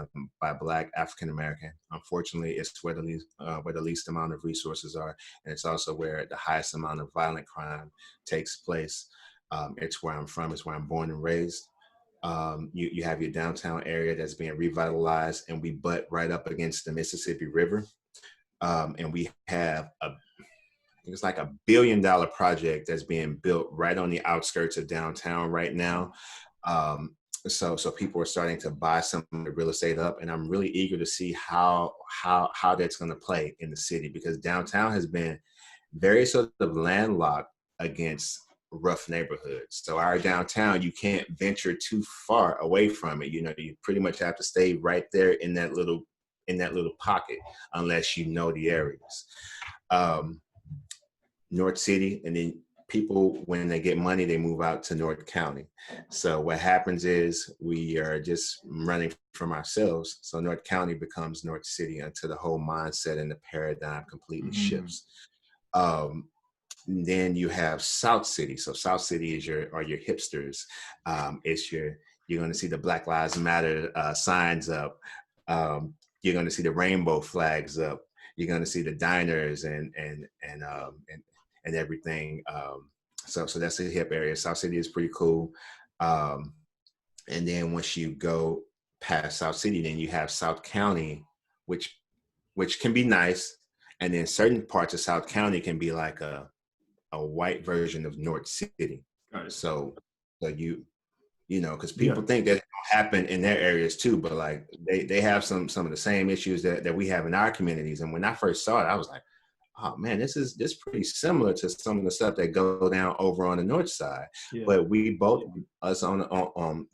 Black African American. Unfortunately, it's where the least amount of resources are, and it's also where the highest amount of violent crime takes place. It's where I'm from. It's where I'm born and raised. You have your downtown area that's being revitalized, and we butt right up against the Mississippi River. And we have it's like $1 billion project that's being built right on the outskirts of downtown right now. So people are starting to buy some of the real estate up, and I'm really eager to see how that's going to play in the city, because downtown has been very sort of landlocked against rough neighborhoods. So our downtown, you can't venture too far away from it. You pretty much have to stay right there in that little pocket, unless you know the areas. North City, and then people, when they get money, they move out to North County. So what happens is we are just running from ourselves. So North County becomes North City until the whole mindset and the paradigm completely shifts. Then you have South City. So South City are your hipsters. You're going to see the Black Lives Matter signs up. You're going to see the rainbow flags up. You're going to see the diners and everything. So that's a hip area. South City is pretty cool. And then once you go past South City, then you have South County, which can be nice. And then certain parts of South County can be like a white version of North City. So because people think that happen in their areas too, but like they have some of the same issues that we have in our communities. And when I first saw it, I was like, oh man, this is pretty similar to some of the stuff that go down over on the north side. Yeah. But we both, us on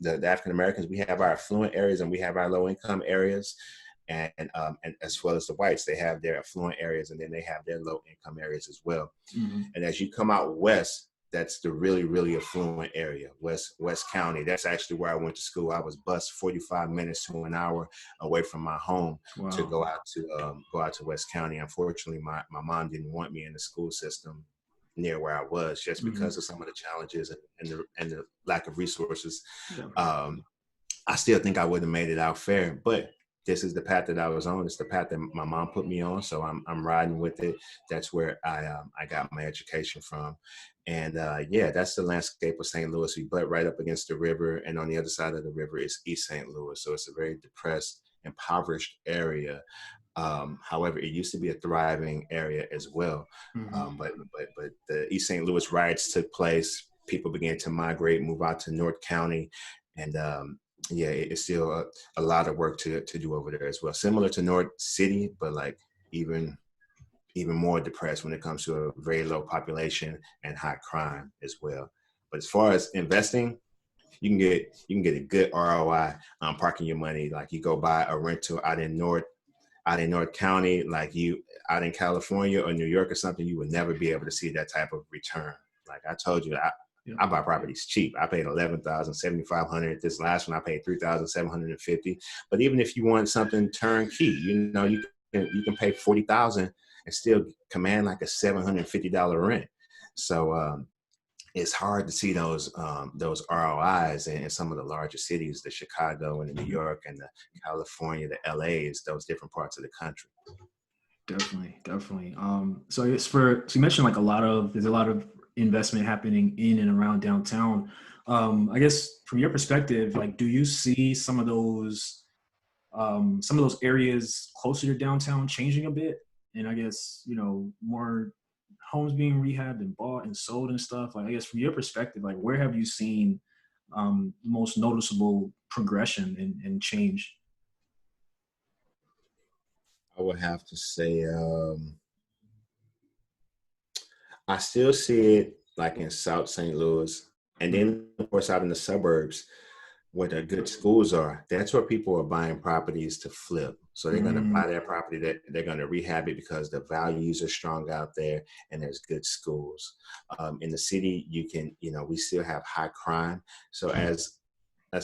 the African Americans, we have our affluent areas and we have our low income areas, and as well as the whites, they have their affluent areas and then they have their low income areas as well. Mm-hmm. And as you come out west, that's the really, really affluent area, West County. That's actually where I went to school. I was bused 45 minutes to an hour away from my home to go out to West County. Unfortunately, my mom didn't want me in the school system near where I was, just because of some of the challenges and the lack of resources. Yeah. I still think I would have made it out fair, but this is the path that I was on. It's the path that my mom put me on. So I'm riding with it. That's where I got my education from. And that's the landscape of St. Louis. We butt right up against the river. And on the other side of the river is East St. Louis. So it's a very depressed, impoverished area. However, it used to be a thriving area as well. Mm-hmm. But the East St. Louis riots took place. People began to migrate, move out to North County. And it's still a lot of work to do over there as well. Similar to North City, but like even more depressed when it comes to a very low population and high crime as well. But as far as investing, you can get a good ROI on parking your money. Like you go buy a rental out in North County, like you out in California or New York or something, you would never be able to see that type of return. Like I told you, I buy properties cheap. I paid $11,000, $7,500. This last one I paid $3,750. But even if you want something turnkey, you can pay $40,000 and still command like a $750 rent. So it's hard to see those ROIs in some of the larger cities, the Chicago and the New York and the California, the LAs, those different parts of the country. Definitely. So I guess so you mentioned like there's a lot of investment happening in and around downtown. I guess from your perspective, like, do you see some of those areas closer to downtown changing a bit? And I guess, more homes being rehabbed and bought and sold and stuff. Like, I guess from your perspective, like, where have you seen the most noticeable progression and change? I would have to say, I still see it like in South St. Louis. And Mm, then, of course, out in the suburbs where the good schools are, that's where people are buying properties to flip. So they're going to mm, buy that property, that they're going to rehab it because the values are strong out there and there's good schools. In the city, you can, we still have high crime. So as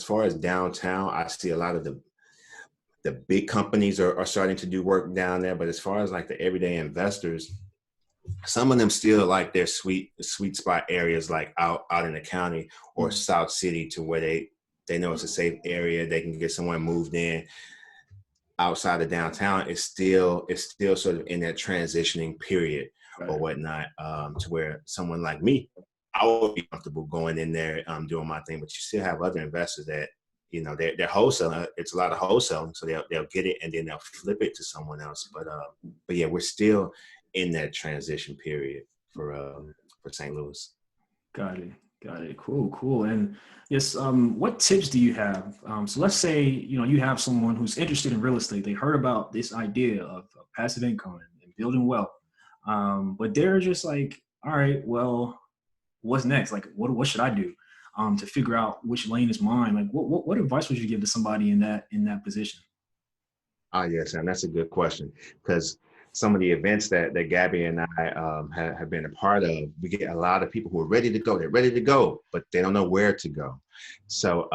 far as downtown, I see a lot of the big companies are starting to do work down there. But as far as like the everyday investors, some of them still like their sweet spot areas like out in the county or mm. South City, to where they know it's a safe area. They can get someone moved in. Outside of downtown, it's still sort of in that transitioning period or Right. whatnot, to where someone like me, I would be comfortable going in there, doing my thing. But you still have other investors that, they're wholesaling. It's a lot of wholesaling, so they'll get it and then they'll flip it to someone else. But yeah, we're still in that transition period for St. Louis. Got it. Got it. Cool. Cool. And yes, what tips do you have? So let's say, you have someone who's interested in real estate. They heard about this idea of passive income and building wealth. But they're just like, all right, well, what's next? Like, what should I do? To figure out which lane is mine. Like, what advice would you give to somebody in that position? Ah, yes, and that's a good question, because some of the events that Gabby and I have been a part of, we get a lot of people who are ready to go. They're ready to go, but they don't know where to go. So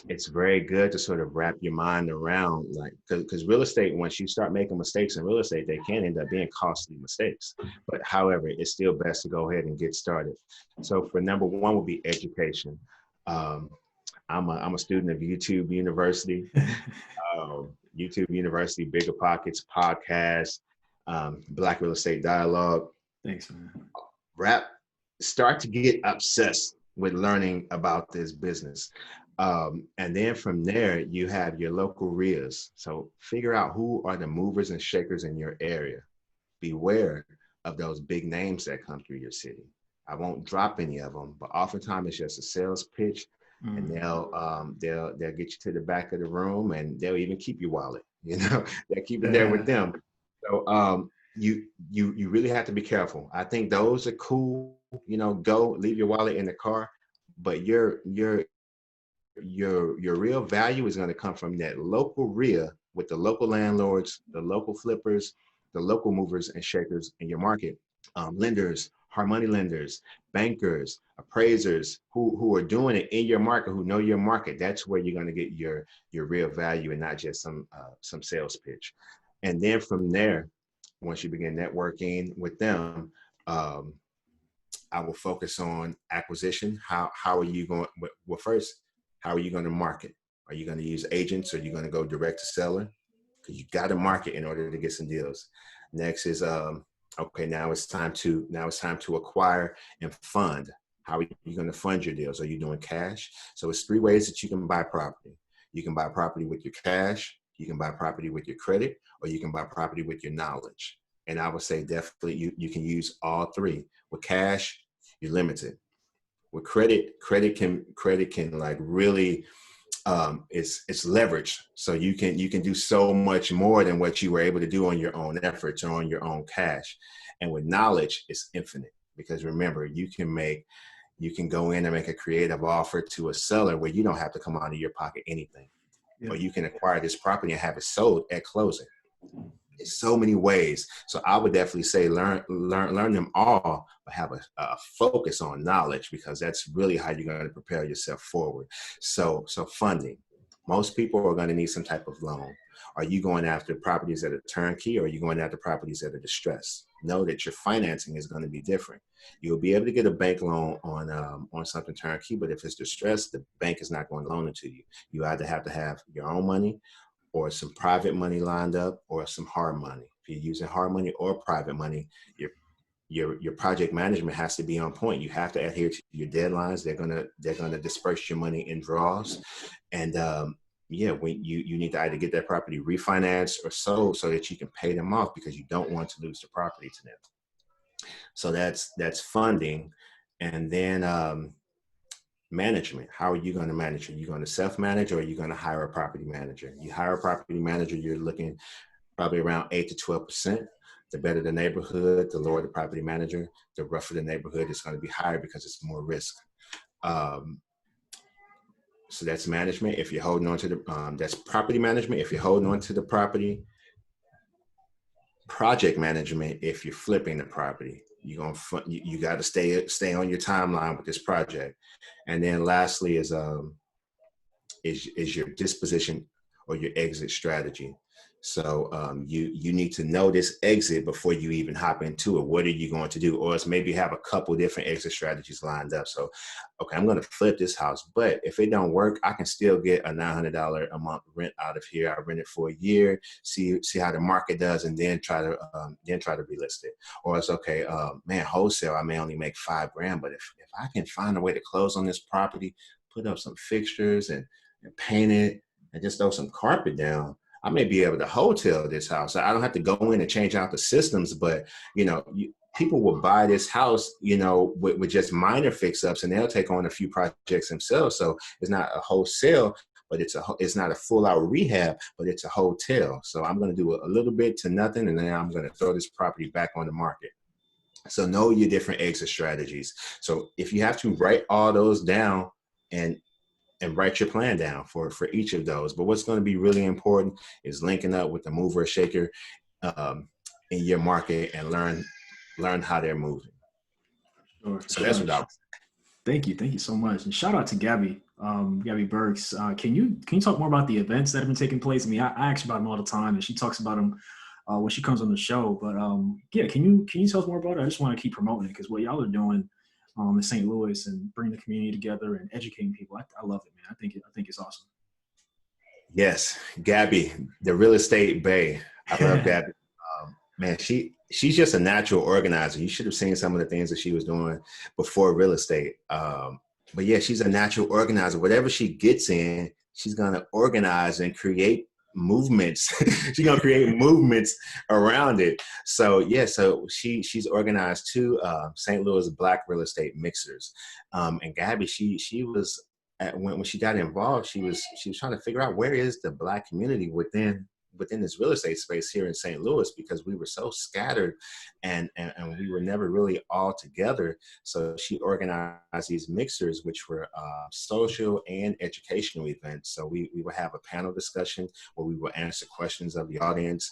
it's very good to sort of wrap your mind around, like, because real estate, once you start making mistakes in real estate, they can end up being costly mistakes. But however, it's still best to go ahead and get started. So for number one would be education. Um, I'm a student of YouTube University, Bigger Pockets podcast, Black Real Estate Dialogue. Thanks, man. Rap, start to get obsessed with learning about this business. And then from there, you have your local RIAs. So figure out who are the movers and shakers in your area. Beware of those big names that come through your city. I won't drop any of them, but oftentimes it's just a sales pitch, and Mm, they'll get you to the back of the room, and they'll even keep your wallet. They'll keep it there with yeah. them. So you really have to be careful. I think those are cool. Go leave your wallet in the car, but your real value is going to come from that local RIA with the local landlords, the local flippers, the local movers and shakers in your market, lenders, hard money lenders, bankers, appraisers who are doing it in your market, who know your market. That's where you're going to get your real value, and not just some sales pitch. And then from there, once you begin networking with them, um, I will focus on acquisition. How are you going? Well, first, how are you going to market? Are you going to use agents, or are you going to go direct to seller? Because you got to market in order to get some deals. Next is okay. Now it's time to acquire and fund. How are you going to fund your deals? Are you doing cash? So it's three ways that you can buy property. You can buy property with your cash. You can buy property with your credit, or you can buy property with your knowledge. And I would say definitely you can use all three. With cash, you're limited. With credit can like really, it's leverage. So you can do so much more than what you were able to do on your own efforts or on your own cash. And with knowledge, it's infinite, because remember, you can go in and make a creative offer to a seller where you don't have to come out of your pocket anything, or Yep. you can acquire this property and have it sold at closing. It's so many ways. So I would definitely say learn them all, but have a focus on knowledge, because that's really how you're going to prepare yourself forward. So funding. Most people are going to need some type of loan. Are you going after properties that are turnkey, or are you going after properties that are distressed? Know that your financing is going to be different. You'll be able to get a bank loan on something turnkey, but if it's distressed, the bank is not going to loan it to you. You either have to have your own money, or some private money lined up, or some hard money. If you're using hard money or private money, your project management has to be on point. You have to adhere to your deadlines. They're gonna disperse your money in draws, and yeah, when you need to either get that property refinanced or sold so that you can pay them off, because you don't want to lose the property to them. So that's funding, and then management. How are you going to manage it? Are you going to self-manage, or are you going to hire a property manager? You hire a property manager, you're looking probably around 8 to 12%. The better the neighborhood, the lower the property manager. The rougher the neighborhood is going to be higher because it's more risk. Um, so that's management. If you're holding on to that's property management. If you're holding on to the property, project management. If you're flipping the property, you got to stay on your timeline with this project. And then lastly is your disposition or your exit strategy. So you need to know this exit before you even hop into it. What are you going to do? Or it's maybe have a couple different exit strategies lined up. So, okay, I'm going to flip this house, but if it don't work, I can still get a $900 a month rent out of here. I rent it for a year, see how the market does, and then try to relist it. Or it's okay, man, wholesale, I may only make $5,000, but if I can find a way to close on this property, put up some fixtures and paint it and just throw some carpet down, I may be able to hotel this house. I don't have to go in and change out the systems, but people will buy this house, with just minor fix-ups, and they'll take on a few projects themselves. So it's not a wholesale, but it's not a full-out rehab, but it's a hotel. So I'm going to do a little bit to nothing, and then I'm going to throw this property back on the market. So know your different exit strategies. So if you have to write all those down and write your plan down for each of those. But what's going to be really important is linking up with the mover or shaker in your market and learn how they're moving. Sure, so that's what I was. Thank you so much, and shout out to Gabby, Gabby Burks. Can you talk more about the events that have been taking place? I mean, I ask about them all the time, and she talks about them when she comes on the show. But yeah, can you tell us more about it? I just want to keep promoting it because what y'all are doing in St. Louis and bringing the community together and educating people, I love it, man. I think it's awesome. Yes, Gabby, the real estate bay. I love Gabby. Man, she's just a natural organizer. You should have seen some of the things that she was doing before real estate. But yeah, she's a natural organizer. Whatever she gets in, she's gonna organize and create movements. She's gonna create movements around it. So yeah, so she's organized two St. Louis Black real estate mixers. And Gabby, she was when she got involved, she was trying to figure out where is the Black community within this real estate space here in St. Louis, because we were so scattered and we were never really all together. So she organized these mixers, which were social and educational events. So we would have a panel discussion where we would answer questions of the audience.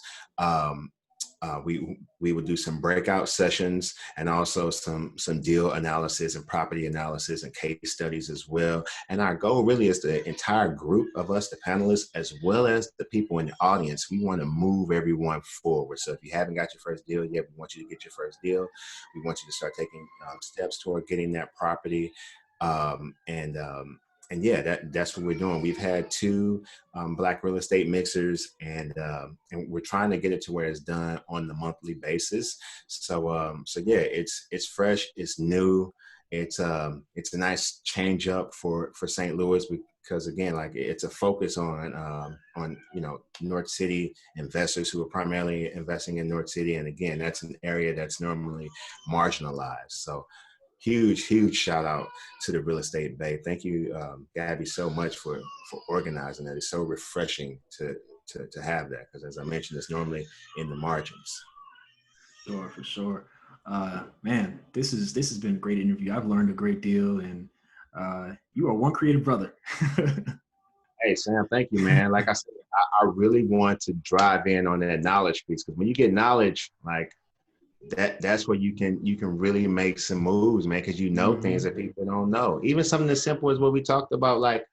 We would do some breakout sessions and also some deal analysis and property analysis and case studies as well. And our goal really is the entire group of us, the panelists, as well as the people in the audience. We want to move everyone forward. So if you haven't got your first deal yet, we want you to get your first deal. We want you to start taking steps toward getting that property. And yeah, that's what we're doing. We've had two Black real estate mixers, and we're trying to get it to where it's done on the monthly basis. So yeah, it's fresh, it's new, it's a nice change up for St. Louis, because again, like, it's a focus on North City investors who are primarily investing in North City, and again, that's an area that's normally marginalized. So huge shout out to the real estate bay. Thank you, Gabby, so much for organizing that. It's so refreshing to have that, because as I mentioned, it's normally in the margins. Sure, for sure. Man, this has been a great interview. I've learned a great deal, and you are one creative brother. Hey, Sam, thank you, man. Like I said, I really want to drive in on that knowledge piece, because when you get knowledge, like, that's where you can really make some moves, man, because things that people don't know. Even something as simple as what we talked about, like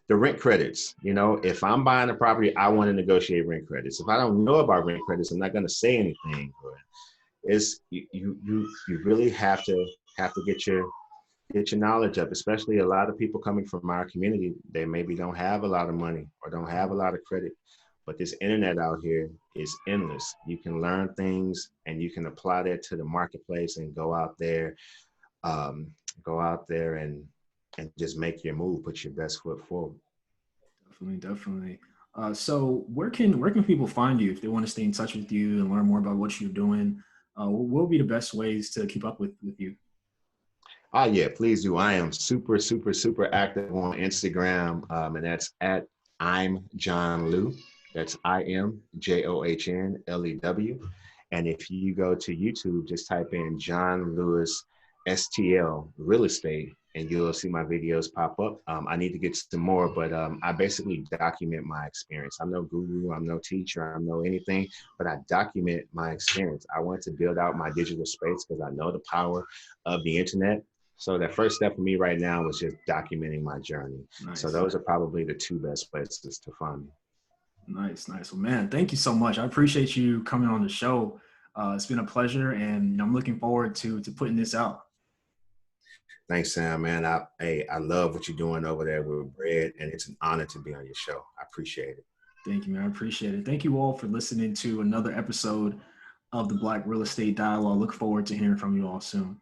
the rent credits. If I'm buying a property, I want to negotiate rent credits. If I don't know about rent credits, I'm not going to say anything. But you really have to get your knowledge up, especially a lot of people coming from our community. They maybe don't have a lot of money or don't have a lot of credit. But this internet out here is endless. You can learn things and you can apply that to the marketplace and go out there and just make your move, put your best foot forward. Definitely. So where can people find you if they want to stay in touch with you and learn more about what you're doing? What would be the best ways to keep up with you? Yeah, please do. I am super active on Instagram, and that's at I'm John Lew. That's IMJOHNLEW. And if you go to YouTube, just type in John Lewis STL Real Estate, and you'll see my videos pop up. I need to get some more, but I basically document my experience. I'm no guru, I'm no teacher, I'm no anything, but I document my experience. I want to build out my digital space because I know the power of the internet. So that first step for me right now was just documenting my journey. So Nice. those are probably the two best places to find me. Nice, nice. Well, man, thank you so much. I appreciate you coming on the show. It's been a pleasure, and I'm looking forward to putting this out. Thanks, Sam, man. I love what you're doing over there with Bread, and it's an honor to be on your show. I appreciate it. Thank you, man. I appreciate it. Thank you all for listening to another episode of the Black Real Estate Dialogue. Look forward to hearing from you all soon.